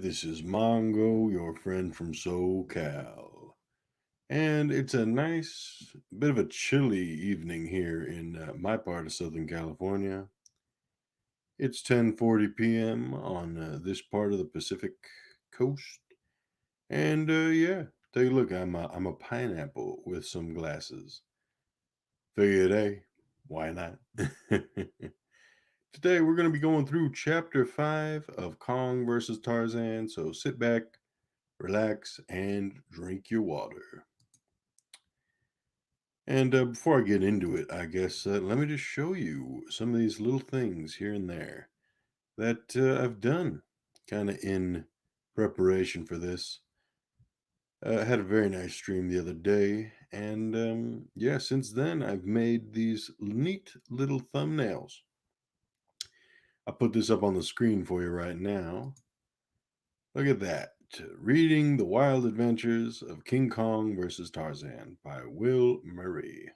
This is Mongo, your friend from SoCal. And it's a nice, bit of a chilly evening here in my part of Southern California. It's 10:40 p.m. on this part of the Pacific coast. And yeah, take a look. I'm a pineapple with some glasses. Figured, hey, why not? Today we're going to be going through chapter 5 of Kong versus Tarzan. So sit back, relax, and drink your water. And before I get into it, I guess let me just show you some of these little things here and there that I've done kind of in preparation for this. I had a very nice stream the other day, and yeah, since then I've made these neat little thumbnails. I'll put this up on the screen for you right now. Look at that. Reading The Wild Adventures of King Kong versus Tarzan by Will Murray.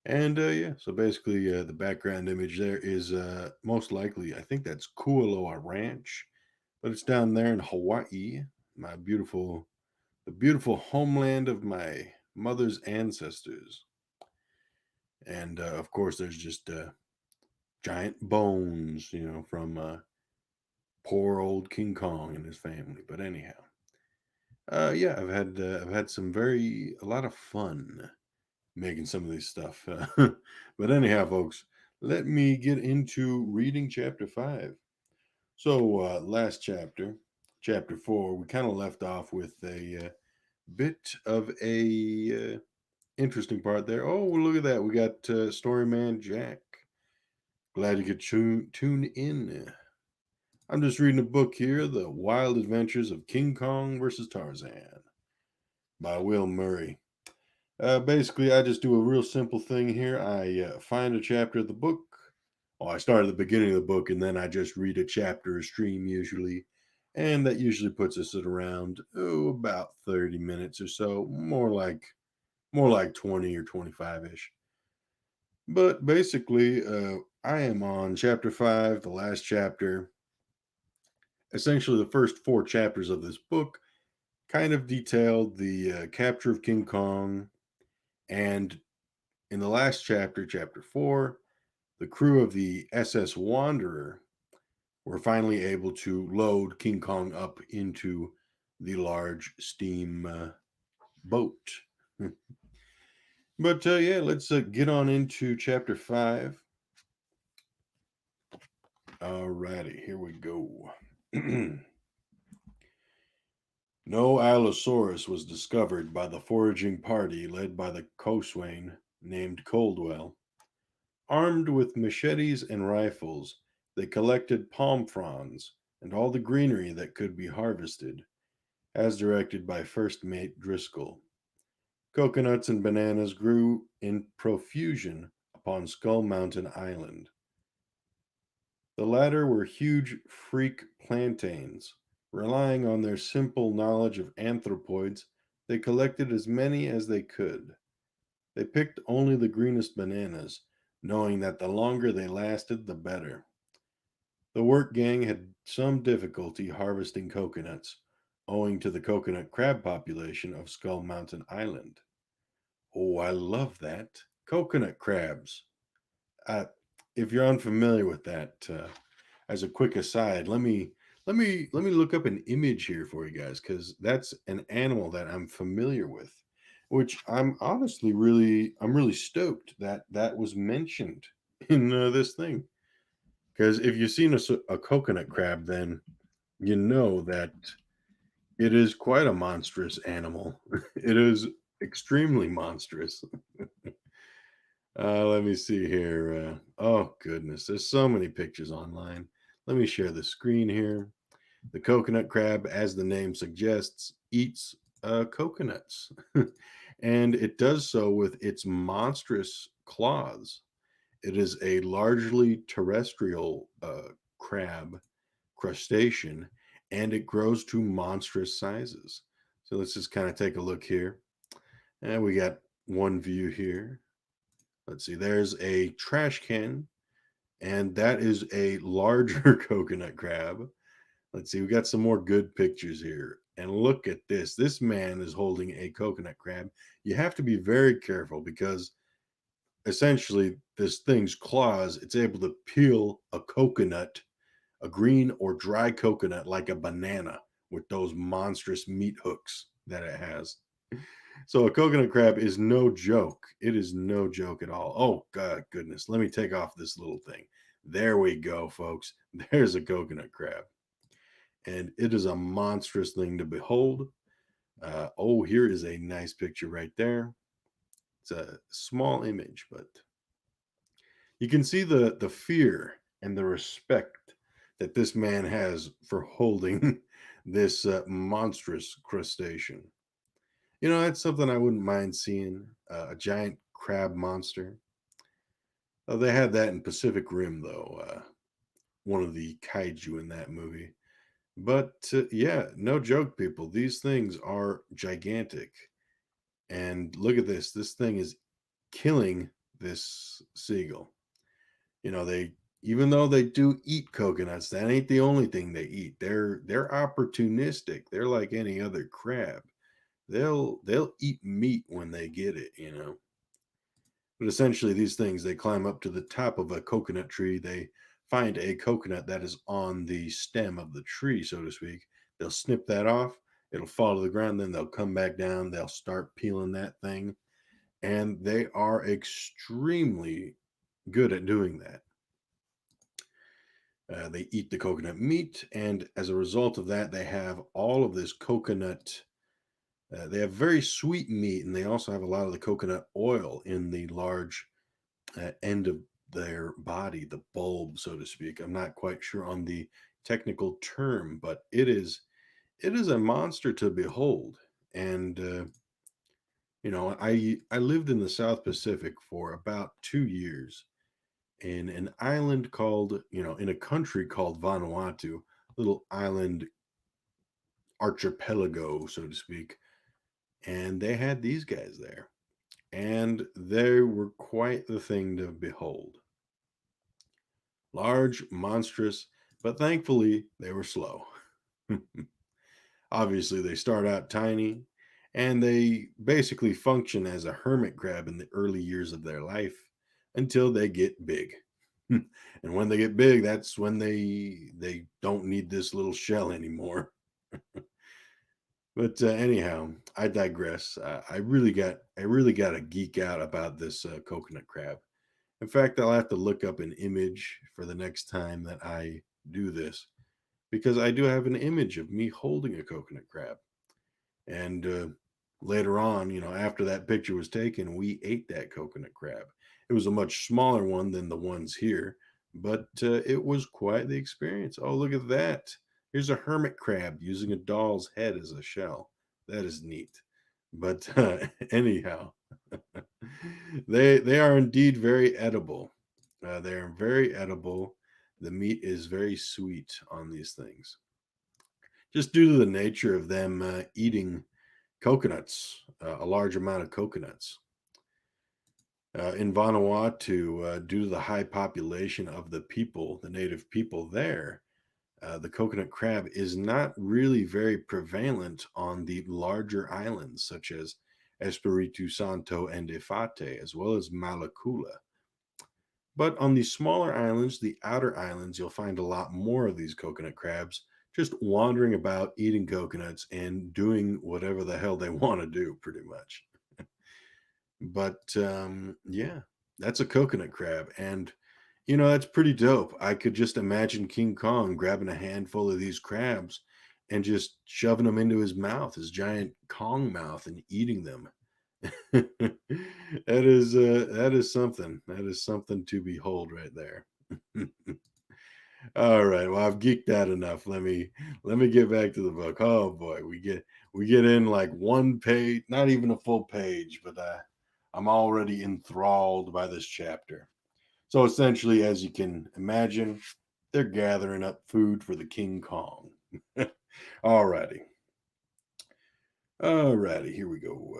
And yeah, so basically, the background image there is most likely, I think that's Kualoa Ranch, but it's down there in Hawaii, my beautiful, the beautiful homeland of my mother's ancestors. And of course, there's just giant bones, from poor old King Kong and his family. But anyhow, yeah, I've had a lot of fun making some of these stuff. But anyhow, folks, let me get into reading chapter 5. So, last chapter, chapter 4, we kind of left off with a bit of a interesting part there. Oh, well, look at that. We got Storyman Jack. Glad you could tune in. I'm just reading a book here, The Wild Adventures of King Kong versus Tarzan by Will Murray. Basically, I just do a real simple thing here. I find a chapter of the book. Well, I start at the beginning of the book, and then I just read a chapter a stream usually, and that usually puts us at around about 30 minutes or so, more like 20 or 25 ish. But basically, I am on chapter 5, the last chapter. Essentially, the first 4 chapters of this book kind of detailed the capture of King Kong, and in the last chapter, chapter 4, the crew of the SS Wanderer were finally able to load King Kong up into the large steam boat. But yeah, let's get on into chapter 5. Alrighty, here we go. No Allosaurus was discovered by the foraging party led by the coxswain named Coldwell. Armed with machetes and rifles, they collected palm fronds and all the greenery that could be harvested, as directed by First Mate Driscoll. Coconuts and bananas grew in profusion upon Skull Mountain Island. The latter were huge freak plantains. Relying on their simple knowledge of anthropoids, they collected as many as they could. They picked only the greenest bananas, knowing that the longer they lasted, the better. The work gang had some difficulty harvesting coconuts, owing to the coconut crab population of Skull Mountain Island. Oh, I love that. Coconut crabs. Uh, if you're unfamiliar with that, as a quick aside, let me look up an image here for you guys because that's an animal that I'm familiar with, which I'm really stoked that that was mentioned in this thing. Because if you've seen a coconut crab, then you know that it is quite a monstrous animal. It is extremely monstrous. Let me see here. Oh, goodness. There's so many pictures online. Let me share the screen here. The coconut crab, as the name suggests, eats coconuts. And it does so with its monstrous claws. It is a largely terrestrial crab crustacean, and it grows to monstrous sizes. So let's just kind of take a look here. And we got one view here. Let's see, there's a trash can, and that is a larger coconut crab. Let's see, we got some more good pictures here. And look at this. This man is holding a coconut crab. You have to be very careful because essentially this thing's claws, it's able to peel a coconut, a green or dry coconut like a banana with those monstrous meat hooks that it has. So a coconut crab is no joke. It is no joke at all. Oh god goodness. Let me take off this little thing. There we go, folks. There's a coconut crab. And it is a monstrous thing to behold. Oh, here is a nice picture right there. It's a small image, but you can see the fear and the respect that this man has for holding this monstrous crustacean. You know, that's something I wouldn't mind seeing, a giant crab monster. Oh, they had that in Pacific Rim, though, one of the kaiju in that movie. But yeah, no joke, people. These things are gigantic. And look at this. This thing is killing this seagull. You know, they even though they do eat coconuts, that ain't the only thing they eat. They're opportunistic. They're like any other crab. They'll eat meat when they get it, you know. But essentially these things they climb up to the top of a coconut tree. They find a coconut that is on the stem of the tree, so to speak. They'll snip that off. It'll fall to the ground, then they'll come back down. They'll start peeling that thing. And they are extremely good at doing that. They eat the coconut meat, and as a result of that, they have all of this coconut. They have very sweet meat, and they also have a lot of the coconut oil in the large end of their body, the bulb, so to speak. I'm not quite sure on the technical term, but it is a monster to behold. And you know, I lived in the South Pacific for about 2 years in an island called, you know, in a country called Vanuatu, little island archipelago, so to speak. And they had these guys there, and they were quite the thing to behold. Large, monstrous, but thankfully they were slow. Obviously, they start out tiny, and they basically function as a hermit crab in the early years of their life until they get big. And when they get big, that's when they don't need this little shell anymore. But anyhow, I digress. I really got to geek out about this coconut crab. In fact, I'll have to look up an image for the next time that I do this because I do have an image of me holding a coconut crab. And later on, you know, after that picture was taken, we ate that coconut crab. It was a much smaller one than the ones here, but it was quite the experience. Oh, look at that. Here's a hermit crab using a doll's head as a shell. That is neat. But anyhow, they are indeed very edible. They are very edible. The meat is very sweet on these things, just due to the nature of them eating coconuts, a large amount of coconuts. In Vanuatu, due to the high population of the people, the native people there, the coconut crab is not really very prevalent on the larger islands, such as Espiritu Santo and Ifate, as well as Malakula. But on the smaller islands, the outer islands, you'll find a lot more of these coconut crabs just wandering about eating coconuts and doing whatever the hell they want to do, pretty much. But yeah, that's a coconut crab. And, you know, that's pretty dope. I could just imagine King Kong grabbing a handful of these crabs and just shoving them into his mouth, his giant Kong mouth, and eating them. That is something. That is something to behold right there. All right. Well, I've geeked out enough. Let me get back to the book. Oh boy, we get in like one page, not even a full page, but I'm already enthralled by this chapter. So essentially, as you can imagine, they're gathering up food for the King Kong. Alrighty. Alrighty, here we go.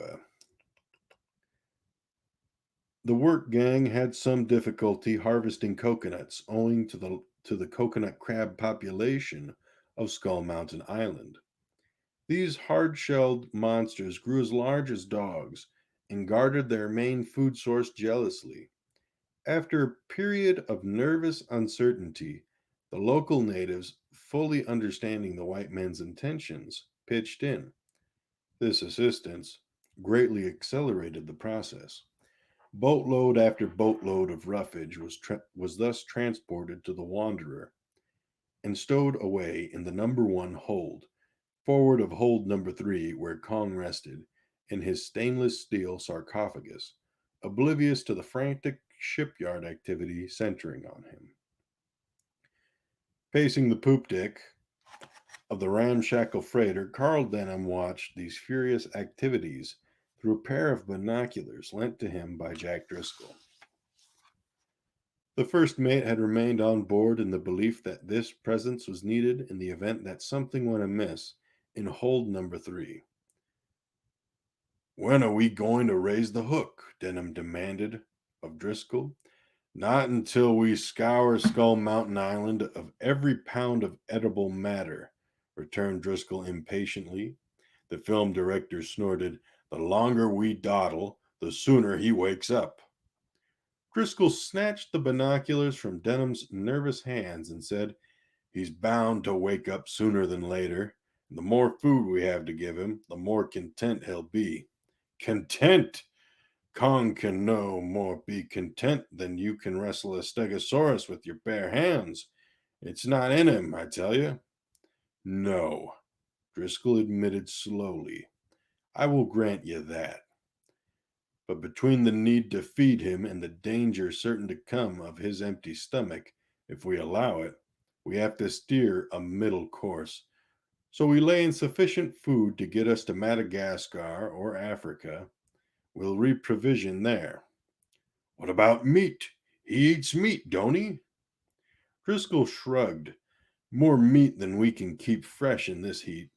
The work gang had some difficulty harvesting coconuts owing to the coconut crab population of Skull Mountain Island. These hard shelled monsters grew as large as dogs and guarded their main food source jealously. After a period of nervous uncertainty, the local natives, fully understanding the white men's intentions, pitched in. This assistance greatly accelerated the process. Boatload after boatload of roughage was thus transported to the Wanderer and stowed away in the number one hold, forward of hold number three, where Kong rested, in his stainless steel sarcophagus, oblivious to the frantic shipyard activity centering on him. Pacing the poop deck of the ramshackle freighter, Carl Denham watched these furious activities through a pair of binoculars lent to him by Jack Driscoll. The first mate had remained on board in the belief that this presence was needed in the event that something went amiss in hold number three. "When are we going to raise the hook?" Denham demanded of Driscoll. "Not until we scour Skull Mountain Island of every pound of edible matter," returned Driscoll impatiently. The film director snorted, "The longer we dawdle, the sooner he wakes up." Driscoll snatched the binoculars from Denham's nervous hands and said, "He's bound to wake up sooner than later. The more food we have to give him, the more content he'll be." "Content! Kong can no more be content than you can wrestle a stegosaurus with your bare hands. It's not in him, I tell you." "No," Driscoll admitted slowly. "I will grant you that. But between the need to feed him and the danger certain to come of his empty stomach, if we allow it, we have to steer a middle course. So we lay in sufficient food to get us to Madagascar or Africa. We'll reprovision there." "What about meat? He eats meat, don't he?" Driscoll shrugged. "More meat than we can keep fresh in this heat."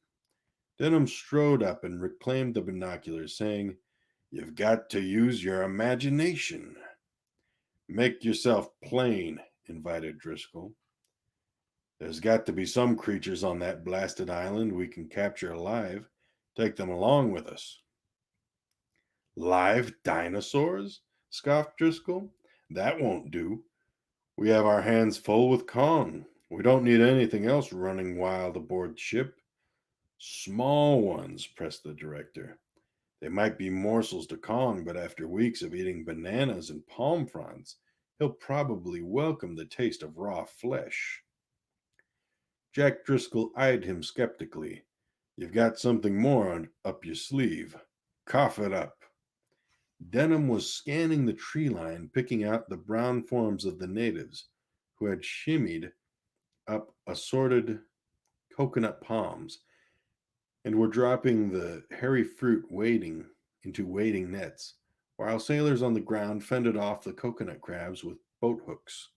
Denham strode up and reclaimed the binoculars, saying, "You've got to use your imagination." "Make yourself plain," invited Driscoll. "There's got to be some creatures on that blasted island we can capture alive. Take them along with us." "Live dinosaurs?" scoffed Driscoll. "That won't do. We have our hands full with Kong. We don't need anything else running wild aboard ship." "Small ones," pressed the director. "They might be morsels to Kong, but after weeks of eating bananas and palm fronds, he'll probably welcome the taste of raw flesh." Jack Driscoll eyed him skeptically. "You've got something more up your sleeve. Cough it up." Denham was scanning the tree line, picking out the brown forms of the natives, who had shimmied up assorted coconut palms and were dropping the hairy fruit into wading nets, while sailors on the ground fended off the coconut crabs with boat hooks.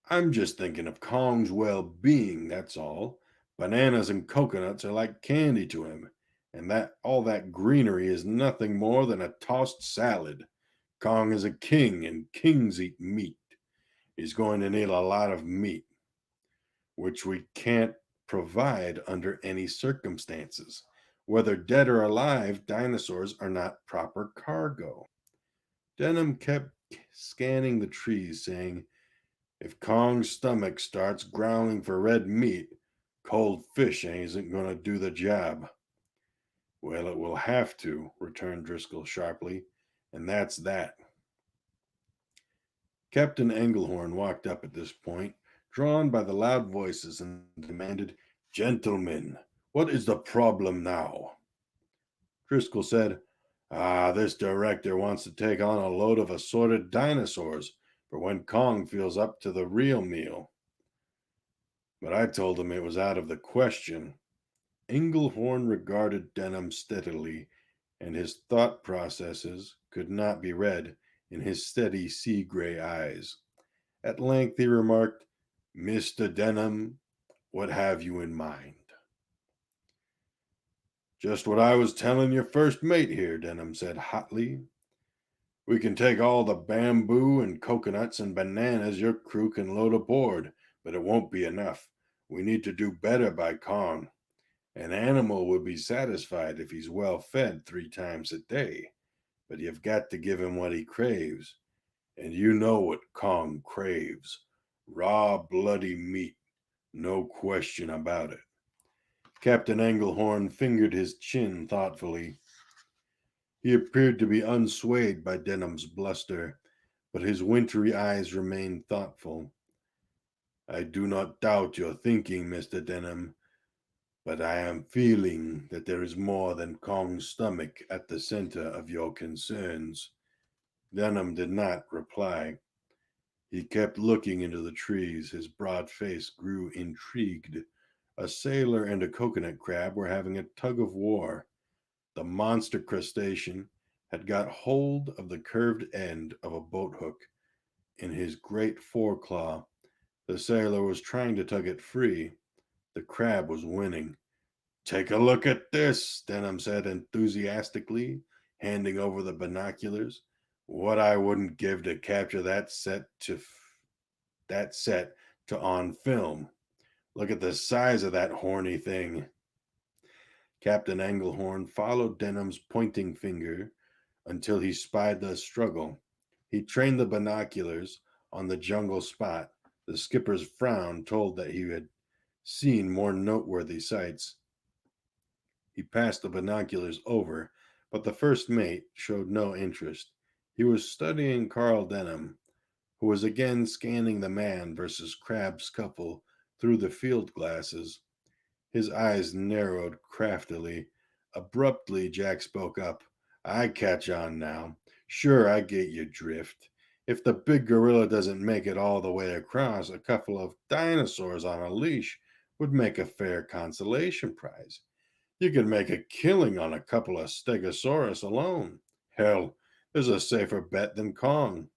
"I'm just thinking of Kong's well-being, that's all. Bananas and coconuts are like candy to him, and that all that greenery is nothing more than a tossed salad. Kong is a king, and kings eat meat. He's going to need a lot of meat, which we can't provide under any circumstances. Whether dead or alive, dinosaurs are not proper cargo." Denham kept scanning the trees, saying, "If Kong's stomach starts growling for red meat, cold fish isn't going to do the job." "Well, it will have to," returned Driscoll sharply, "and that's that." Captain Englehorn walked up at this point, drawn by the loud voices, and demanded, "Gentlemen, what is the problem now?" Driscoll said, This director wants to take on a load of assorted dinosaurs for when Kong feels up to the real meal." But I told him it was out of the question. Englehorn regarded Denham steadily, and his thought processes could not be read in his steady sea gray eyes. At length he remarked, "Mr. Denham, what have you in mind?" "Just what I was telling your first mate here," Denham said hotly. "We can take all the bamboo and coconuts and bananas your crew can load aboard, but it won't be enough. We need to do better by Kong. An animal will be satisfied if he's well fed 3 times a day, but you've got to give him what he craves. And you know what Kong craves: raw, bloody meat, no question about it. Captain Englehorn fingered his chin thoughtfully. He appeared to be unswayed by Denham's bluster, but his wintry eyes remained thoughtful. I do not doubt your thinking, Mr. Denham, but I am feeling that there is more than Kong's stomach at the center of your concerns. Denham did not reply. He kept looking into the trees. His broad face grew intrigued. A sailor and a coconut crab were having a tug of war. The monster crustacean had got hold of the curved end of a boat hook in his great foreclaw. The sailor was trying to tug it free. The crab was winning. Take a look at this, Denham said enthusiastically, handing over the binoculars. What I wouldn't give to capture that set to on film. Look at the size of that horny thing. Captain Englehorn followed Denham's pointing finger until he spied the struggle. He trained the binoculars on the jungle spot. The skipper's frown told that he had seen more noteworthy sights. He passed the binoculars over, but the first mate showed no interest. He was studying Carl Denham, who was again scanning the man versus crab scuffle through the field glasses. His eyes narrowed craftily. Abruptly, Jack spoke up. I catch on now. Sure, I get your drift. If the big gorilla doesn't make it all the way across, a couple of dinosaurs on a leash would make a fair consolation prize. You could make a killing on a couple of stegosaurus alone. Hell, there's a safer bet than Kong,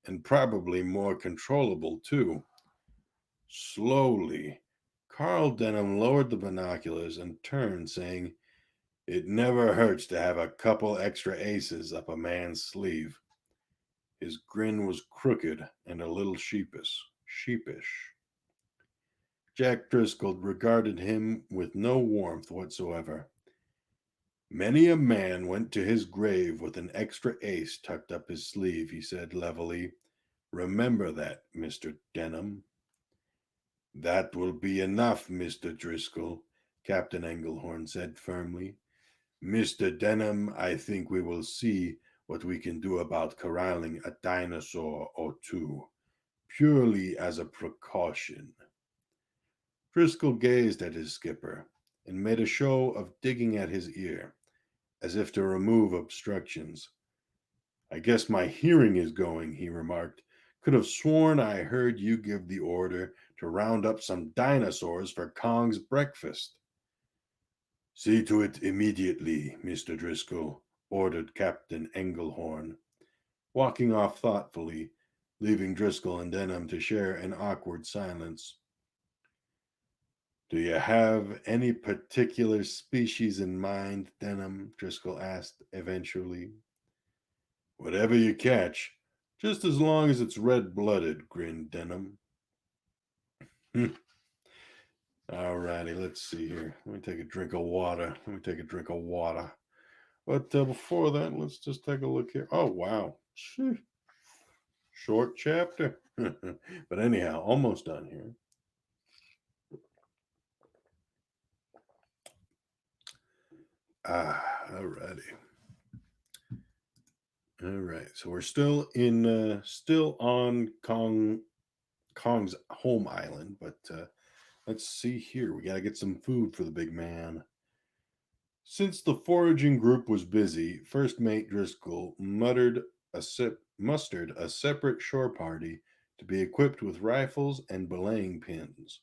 and probably more controllable, too. Slowly, Carl Denham lowered the binoculars and turned, saying, It never hurts to have a couple extra aces up a man's sleeve. His grin was crooked and a little sheepish. Jack Driscoll regarded him with no warmth whatsoever. Many a man went to his grave with an extra ace tucked up his sleeve, he said levelly. Remember that, Mr. Denham. That will be enough, Mr. Driscoll, Captain Englehorn said firmly. Mr. Denham, I think we will see what we can do about corralling a dinosaur or two, purely as a precaution. Driscoll gazed at his skipper and made a show of digging at his ear, as if to remove obstructions. I guess my hearing is going, he remarked. Could have sworn I heard you give the order to round up some dinosaurs for Kong's breakfast. See to it immediately, Mr. Driscoll, ordered Captain Englehorn, walking off thoughtfully, leaving Driscoll and Denham to share an awkward silence. Do you have any particular species in mind, Denham? Driscoll asked eventually. Whatever you catch, just as long as it's red-blooded, grinned Denham. All righty, let's see here. Let me take a drink of water. But before that, let's just take a look here. Oh, wow. Short chapter. But anyhow, almost done here. All righty. All right. So we're still on Kong's home island, but let's see here. We got to get some food for the big man. Since the foraging group was busy, First Mate Driscoll mustered a separate shore party to be equipped with rifles and belaying pins.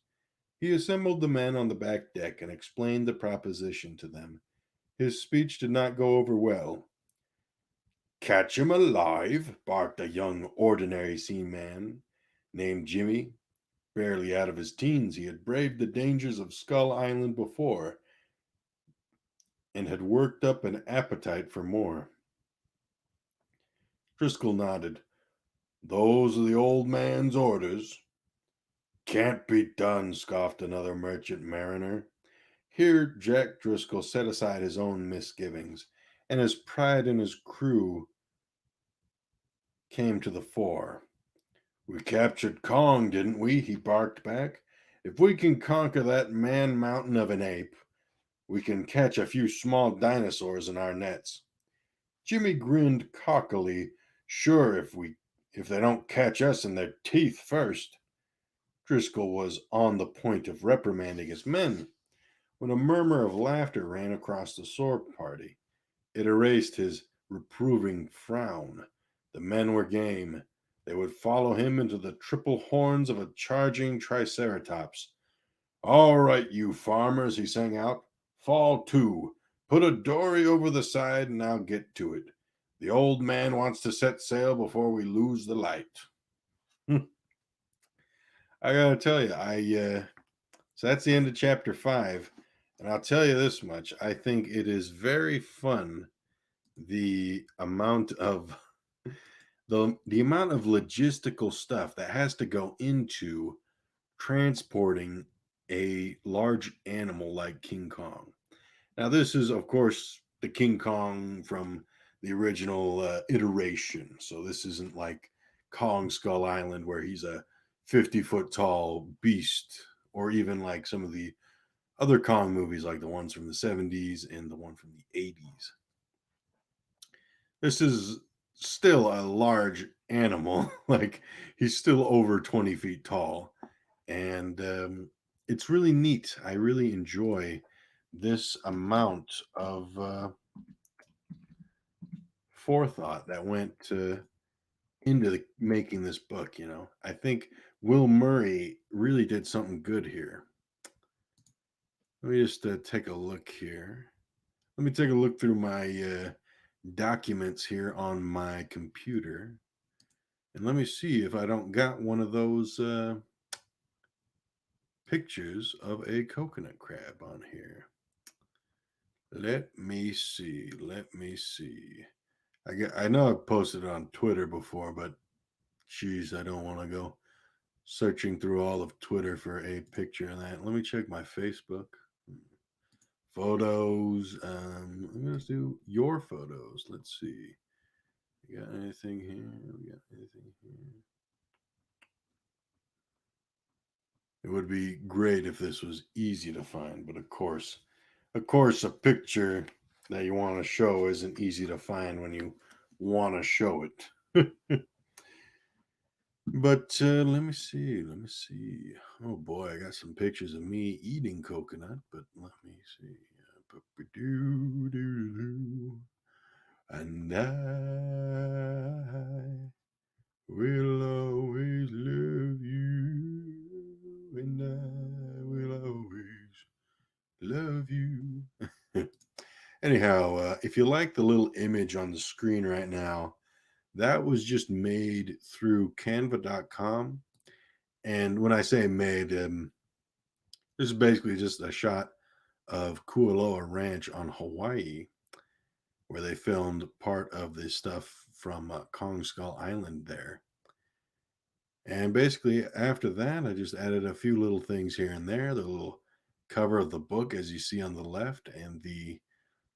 He assembled the men on the back deck and explained the proposition to them. His speech did not go over well. Catch him alive, barked a young ordinary seaman named Jimmy. Barely out of his teens, he had braved the dangers of Skull Island before and had worked up an appetite for more. Driscoll nodded. Those are the old man's orders. Can't be done, scoffed another merchant mariner. Here, Jack Driscoll set aside his own misgivings, and his pride in his crew came to the fore. We captured Kong, didn't we? He barked back. If we can conquer that man mountain of an ape, we can catch a few small dinosaurs in our nets. Jimmy grinned cockily. Sure, if they don't catch us in their teeth first. Driscoll was on the point of reprimanding his men when a murmur of laughter ran across the sword party. It erased his reproving frown. The men were game. They would follow him into the triple horns of a charging triceratops. All right, you farmers, he sang out. Fall to. Put a dory over the side and I'll get to it. The old man wants to set sail before we lose the light. I gotta tell you, so that's the end of chapter 5, and I'll tell you this much: I think it is very fun the amount of the amount of logistical stuff that has to go into transporting a large animal like King Kong. Now, this is, of course, the King Kong from the original iteration. So this isn't like Kong Skull Island, where he's a 50-foot tall beast, or even like some of the other Kong movies, like the ones from the 70s and the one from the 80s. This is still a large animal. Like, he's still over 20 feet tall. And it's really neat. I really enjoy this amount of forethought that went into making this book. I think Will Murray really did something good here. Let me just take a look here. Let me take a look through my documents here on my computer, and let me see if I don't got one of those pictures of a coconut crab on here. Let me see. Let me see. I know I've posted it on Twitter before, but geez, I don't want to go searching through all of Twitter for a picture of that. Let me check my Facebook. Photos. I'm gonna do your photos. Let's see. You got anything here? We got anything here? It would be great if this was easy to find, but of course, a picture that you want to show isn't easy to find when you want to show it. But let me see. Let me see. Oh boy, I got some pictures of me eating coconut, but let me see. And I will always love you, and I will always love you. Anyhow, if you like the little image on the screen right now, that was just made through canva.com. And when I say made, this is basically just a shot of Kualoa Ranch on Hawaii, where they filmed part of this stuff from Kong Skull Island there. And basically, after that, I just added a few little things here and there. The little cover of the book, as you see on the left, and the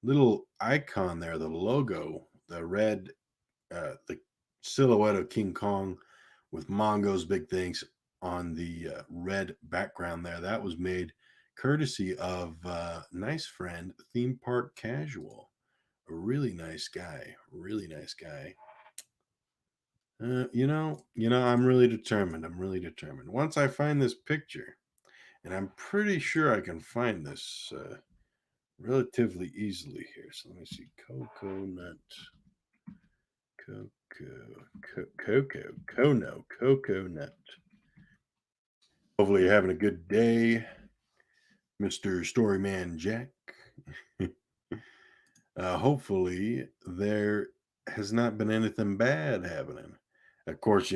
little icon there, the logo, the red, the silhouette of King Kong with Mongo's big things on the red background there. That was made courtesy of nice friend Theme Park Casual, a really nice guy, really nice guy. I'm really determined. I'm really determined. Once I find this picture, and I'm pretty sure I can find this relatively easily here. So let me see. Coconut. Coconut. Hopefully, you're having a good day, Mr. Storyman Jack. Hopefully, there has not been anything bad happening. Of course,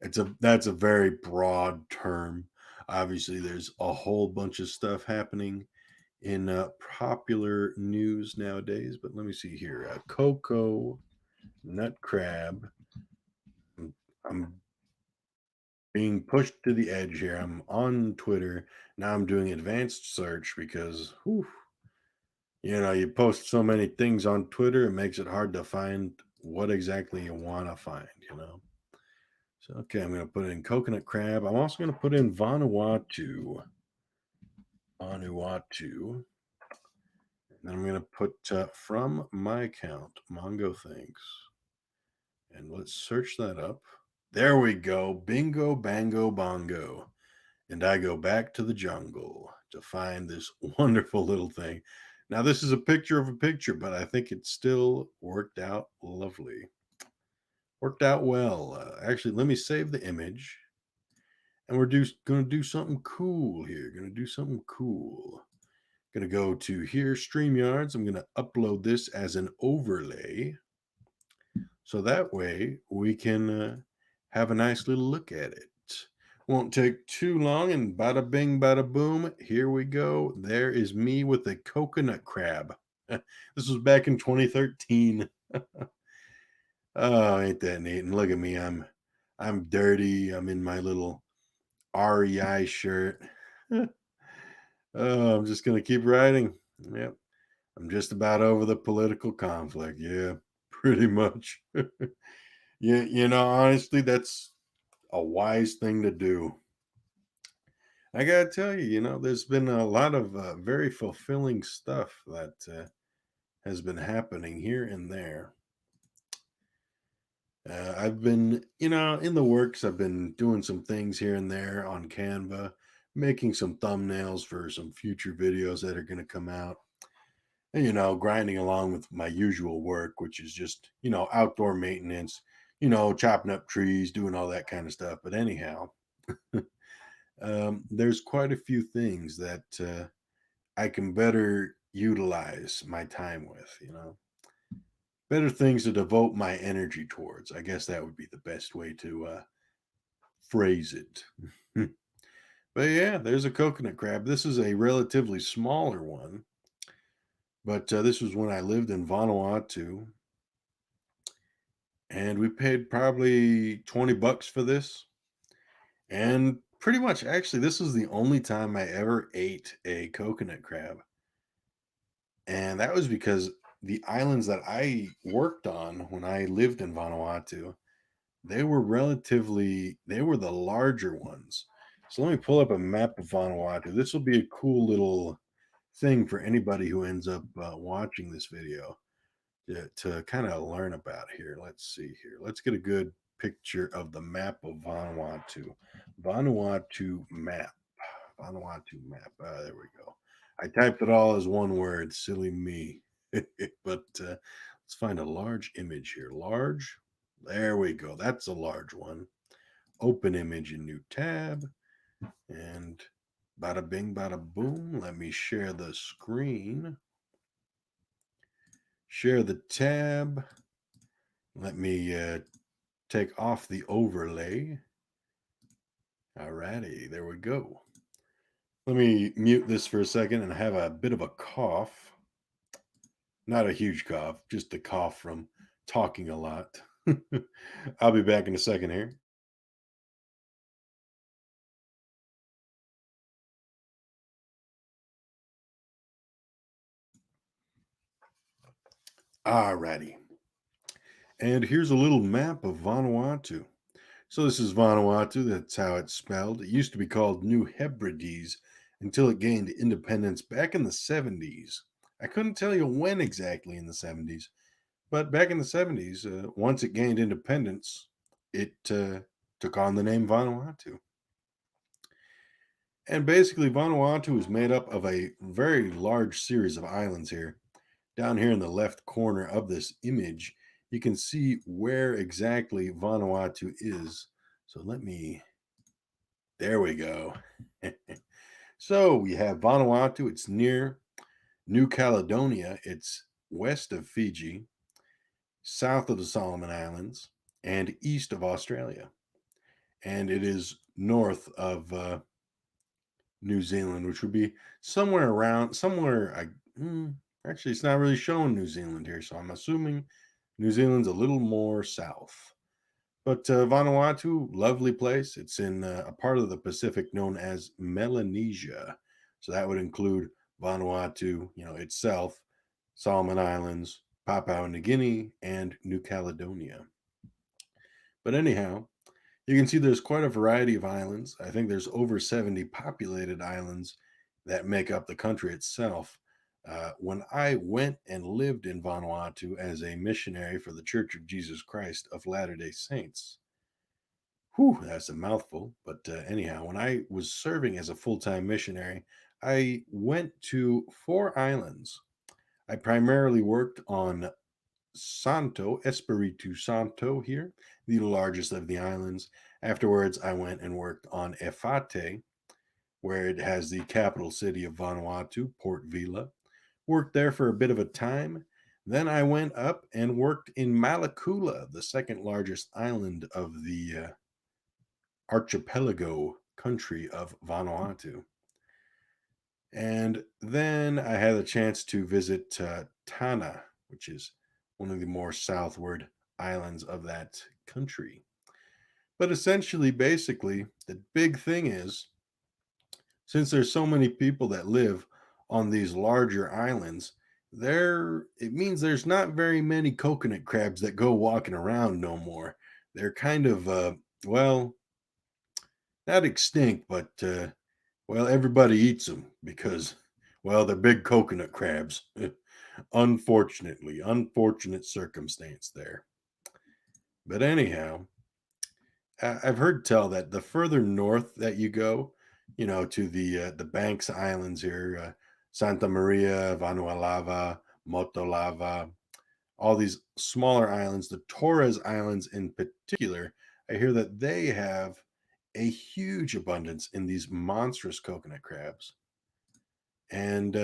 that's a very broad term. Obviously, there's a whole bunch of stuff happening in popular news nowadays. But let me see here. Cocoa nut crab. I'm being pushed to the edge here. I'm on Twitter. Now I'm doing advanced search because, whew, you post so many things on Twitter, it makes it hard to find what exactly you want to find. So, okay, I'm going to put in coconut crab. I'm also going to put in Vanuatu. Vanuatu. And I'm going to put from my account, Mongo Thinks. And let's search that up. There we go. Bingo, bango, bongo. And I go back to the jungle to find this wonderful little thing. Now, this is a picture of a picture, but I think it still worked out lovely. Worked out well. Actually, let me save the image. And we're going to do something cool here. Going to do something cool. Going to go to here, StreamYards. I'm going to upload this as an overlay. So that way we can have a nice little look at it. Won't take too long, and bada bing, bada boom, here we go. There is me with the coconut crab. This was back in 2013. Oh, ain't that neat? And look at me, I'm dirty. I'm in my little REI shirt. Oh, I'm just gonna keep writing. Yep. I'm just about over the political conflict. Yeah, pretty much. Yeah, honestly, that's a wise thing to do. I gotta tell you, there's been a lot of very fulfilling stuff that has been happening here and there. I've been, in the works. I've been doing some things here and there on Canva, making some thumbnails for some future videos that are going to come out. And, grinding along with my usual work, which is just, outdoor maintenance, chopping up trees, doing all that kind of stuff. But anyhow, there's quite a few things that I can better utilize my time with. Better things to devote my energy towards. I guess that would be the best way to phrase it. But yeah, there's a coconut crab. This is a relatively smaller one, but this was when I lived in Vanuatu, and we paid probably $20 for this. And pretty much, actually, this was the only time I ever ate a coconut crab. And that was because the islands that I worked on when I lived in Vanuatu, they were the larger ones. So let me pull up a map of Vanuatu. This will be a cool little thing for anybody who ends up watching this video to kind of learn about here. Let's see here. Let's get a good picture of the map of Vanuatu. Vanuatu map. Vanuatu map. There we go. I typed it all as one word. Silly me. But let's find a large image here. Large. There we go. That's a large one. Open image in new tab. And bada bing, bada boom. Let me share the screen. Share the tab. Let me take off the overlay. Alrighty, there we go. Let me mute this for a second and have a bit of a cough. Not a huge cough, just a cough from talking a lot. I'll be back in a second here. Alrighty. And here's a little map of Vanuatu. So this is Vanuatu, that's how it's spelled. It used to be called New Hebrides until it gained independence back in the 70s. I couldn't tell you when exactly in the 70s, but back in the 70s, once it gained independence, it took on the name Vanuatu. And basically, Vanuatu is made up of a very large series of islands here. Down here in the left corner of this image, you can see where exactly Vanuatu is. So there we go. So we have Vanuatu, it's near New Caledonia, it's west of Fiji, south of the Solomon Islands, and east of Australia. And it is north of New Zealand, which would be actually, it's not really showing New Zealand here, so I'm assuming New Zealand's a little more south. But Vanuatu, lovely place. It's in a part of the Pacific known as Melanesia. So that would include Vanuatu, itself, Solomon Islands, Papua New Guinea, and New Caledonia. But anyhow, you can see there's quite a variety of islands. I think there's over 70 populated islands that make up the country itself. When I went and lived in Vanuatu as a missionary for the Church of Jesus Christ of Latter day Saints, whew, that's a mouthful. But anyhow, when I was serving as a full time missionary, I went to four islands. I primarily worked on Santo, Espiritu Santo here, the largest of the islands. Afterwards, I went and worked on Efate, where it has the capital city of Vanuatu, Port Vila. Worked there for a bit of a time. Then I went up and worked in Malakula, the second largest island of the archipelago country of Vanuatu. And then I had a chance to visit Tana, which is one of the more southward islands of that country. But essentially, basically, the big thing is since there's so many people that live on these larger islands, it means there's not very many coconut crabs that go walking around no more. They're kind of well, not extinct, but everybody eats them because, well, they're big coconut crabs. Unfortunately, unfortunate circumstance there. But anyhow, I've heard tell that the further north that you go, to the Banks Islands here, Santa Maria, Vanualava, Motolava, all these smaller islands, the Torres Islands in particular, I hear that they have a huge abundance in these monstrous coconut crabs. And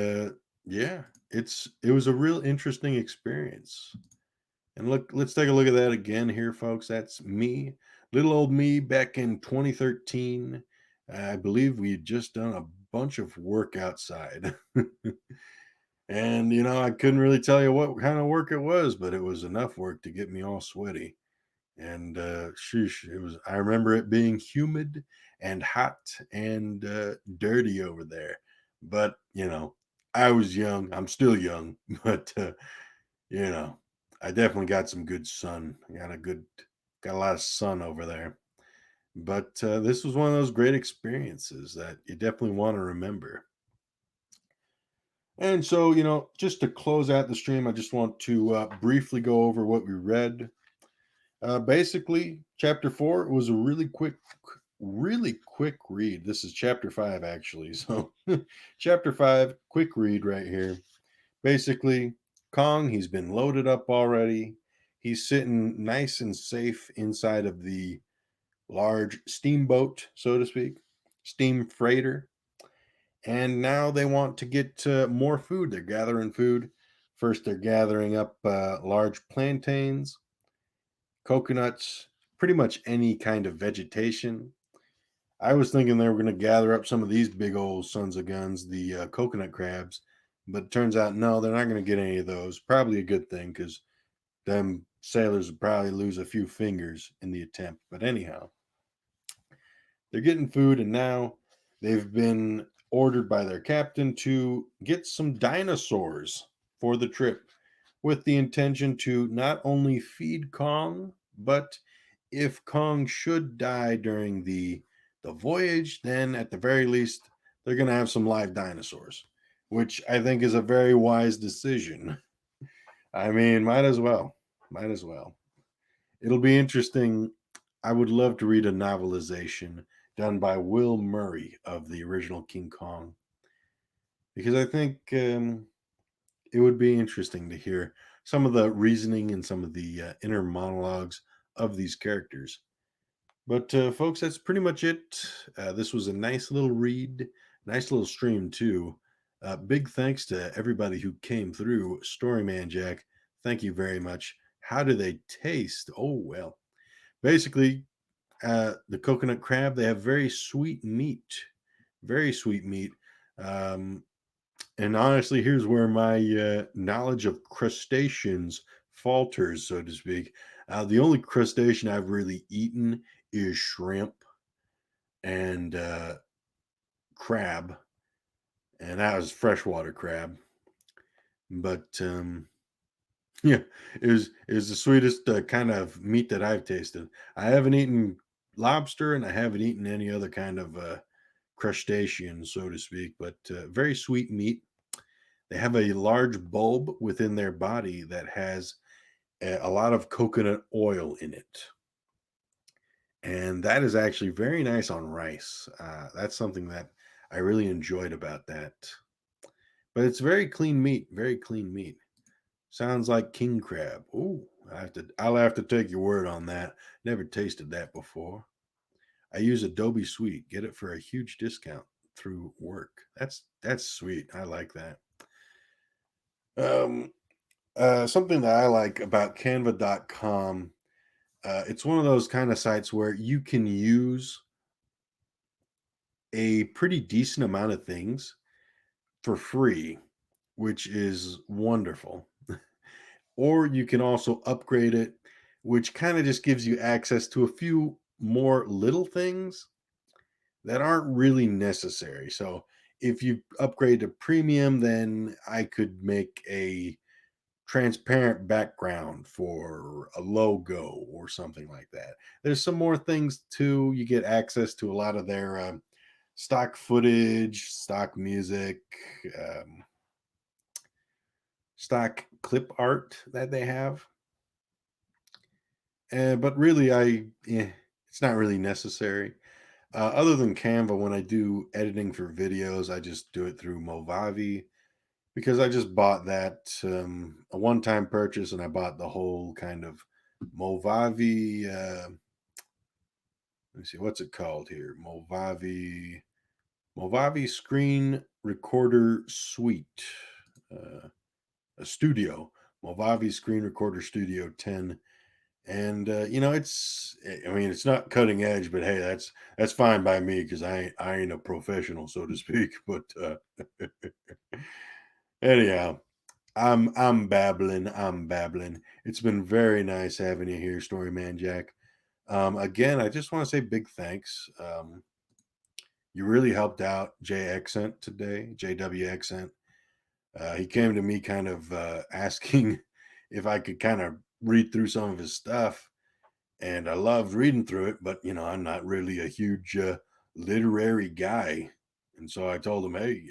yeah, it was a real interesting experience. And look, let's take a look at that again here, folks. That's me, little old me back in 2013. I believe we had just done a bunch of work outside. And, I couldn't really tell you what kind of work it was, but it was enough work to get me all sweaty. And sheesh, I remember it being humid and hot and dirty over there. But, I was young. I'm still young, but you know, I definitely got some good sun. Got a lot of sun over there. But this was one of those great experiences that you definitely want to remember. And so, just to close out the stream, I just want to briefly go over what we read. Basically, chapter 4 was a really quick read. This is chapter 5, actually. So, chapter 5, quick read right here. Basically, Kong, he's been loaded up already. He's sitting nice and safe inside of the large steamboat, so to speak, steam freighter. And now they want to get more food. They're gathering food. First, they're gathering up large plantains, coconuts, pretty much any kind of vegetation. I was thinking they were going to gather up some of these big old sons of guns, the coconut crabs, but it turns out no, they're not going to get any of those. Probably a good thing because them sailors would probably lose a few fingers in the attempt. But anyhow, they're getting food, and now they've been ordered by their captain to get some dinosaurs for the trip with the intention to not only feed Kong, but if Kong should die during the voyage, then at the very least, they're going to have some live dinosaurs, which I think is a very wise decision. I mean, might as well. Might as well. It'll be interesting. I would love to read a novelization done by Will Murray of the original King Kong because I think it would be interesting to hear some of the reasoning and some of the inner monologues of these characters. But folks, that's pretty much it. This was a nice little read, nice little stream too. Big thanks to everybody who came through. Storyman Jack, thank you very much. How do they taste? Oh well, basically, the coconut crab, they have very sweet meat, very sweet meat. Um, and honestly, here's where my knowledge of crustaceans falters, so to speak. The only crustacean I've really eaten is shrimp and crab, and that was freshwater crab. But yeah, it was the sweetest kind of meat that I've tasted. I haven't eaten lobster, and I haven't eaten any other kind of crustacean, so to speak. But very sweet meat. They have a large bulb within their body that has a lot of coconut oil in it. And that is actually very nice on rice. That's something that I really enjoyed about that. But it's very clean meat, very clean meat. Sounds like king crab. Ooh, I'll have to take your word on that. Never tasted that before. I use Adobe Suite. Get it for a huge discount through work. That's sweet. I like that. Um, something that I like about Canva.com. It's one of those kind of sites where you can use a pretty decent amount of things for free, which is wonderful. Or you can also upgrade it, which kind of just gives you access to a few more little things that aren't really necessary. So if you upgrade to premium, then I could make a transparent background for a logo or something like that. There's some more things too. You get access to a lot of their stock footage, stock music, um, stock clip art that they have. But really, it's not really necessary. Other than Canva, when I do editing for videos, I just do it through Movavi because I just bought that a one-time purchase, and I bought the whole kind of Movavi. Let me see, what's it called here? Movavi Screen Recorder Suite, uh, a studio. Movavi Screen Recorder Studio 10. And I mean, it's not cutting edge, but hey, that's fine by me because I ain't a professional, so to speak. But anyhow, I'm babbling. It's been very nice having you here, Storyman Jack. Again, I just want to say big thanks. You really helped out J Accent today, JW Accent. He came to me kind of asking if I could kind of read through some of his stuff, and I loved reading through it, but I'm not really a huge literary guy, and so I told him, "Hey,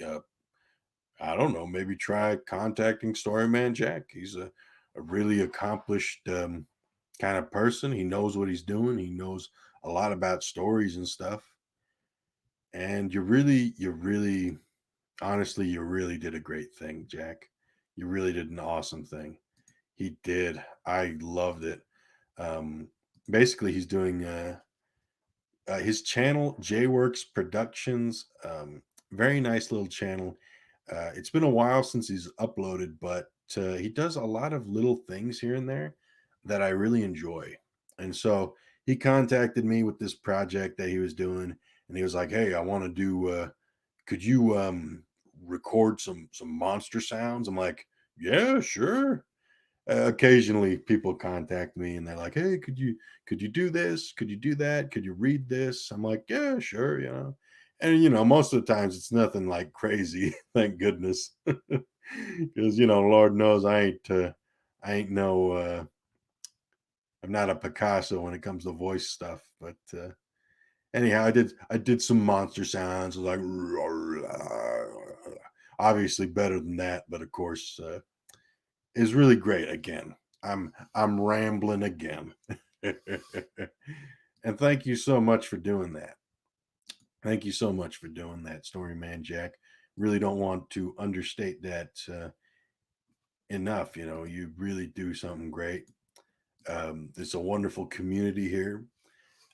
I don't know, maybe try contacting Storyman Jack. He's a really accomplished kind of person. He knows what he's doing. He knows a lot about stories and stuff. And you really, honestly, you really did a great thing, Jack. You really did an awesome thing. He did. I loved it. Um, Basically, he's doing his channel, JWorks Productions. Very nice little channel. It's been a while since he's uploaded, but he does a lot of little things here and there that I really enjoy. And so he contacted me with this project that he was doing, and he was like, "Hey, I want to do. Could you record some monster sounds?" I'm like, "Yeah, sure." Occasionally people contact me and they're like, "Hey, could you do this? Could you do that? Could you read this?" I'm like, "Yeah, sure, and most of the times it's nothing like crazy, thank goodness. Because Lord knows I ain't no I'm not a Picasso when it comes to voice stuff. But anyhow, I did some monster sounds. I was like, obviously better than that, but of course is really great. Again, I'm rambling again. And thank you so much for doing that. Thank you so much for doing that, Storyman Jack. Really don't want to understate that enough. You really do something great. It's a wonderful community here.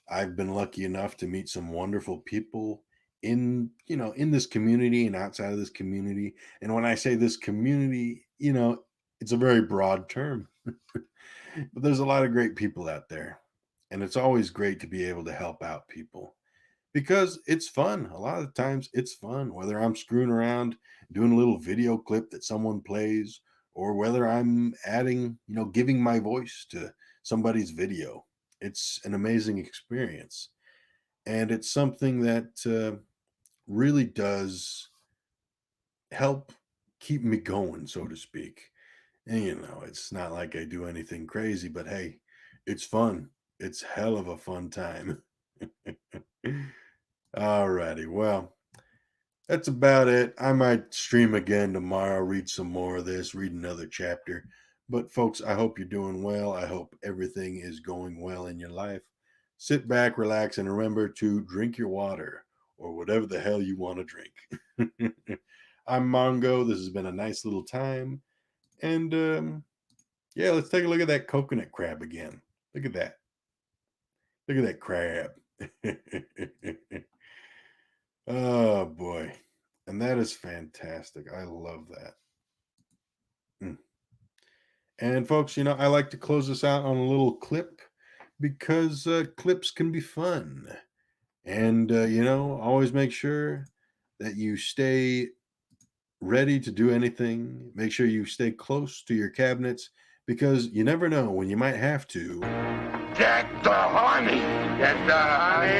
I've been lucky enough to meet some wonderful people in this community and outside of this community. And when I say this community, it's a very broad term. But there's a lot of great people out there. And it's always great to be able to help out people because it's fun. A lot of the times it's fun, whether I'm screwing around doing a little video clip that someone plays, or whether I'm adding, giving my voice to somebody's video. It's an amazing experience. And it's something that really does help keep me going, so to speak. And, it's not like I do anything crazy, but hey, it's fun. It's hell of a fun time. Alrighty. Well, that's about it. I might stream again tomorrow, read some more of this, read another chapter. But, folks, I hope you're doing well. I hope everything is going well in your life. Sit back, relax, and remember to drink your water or whatever the hell you want to drink. I'm Mongo. This has been a nice little time. And yeah, let's take a look at that coconut crab again. Look at that. Look at that crab. Oh boy. And that is fantastic. I love that. Mm. And folks, I like to close this out on a little clip because clips can be fun. And, always make sure that you stay ready to do anything. Make sure you stay close to your cabinets because you never know when you might have to. Get the honey! Get the honey!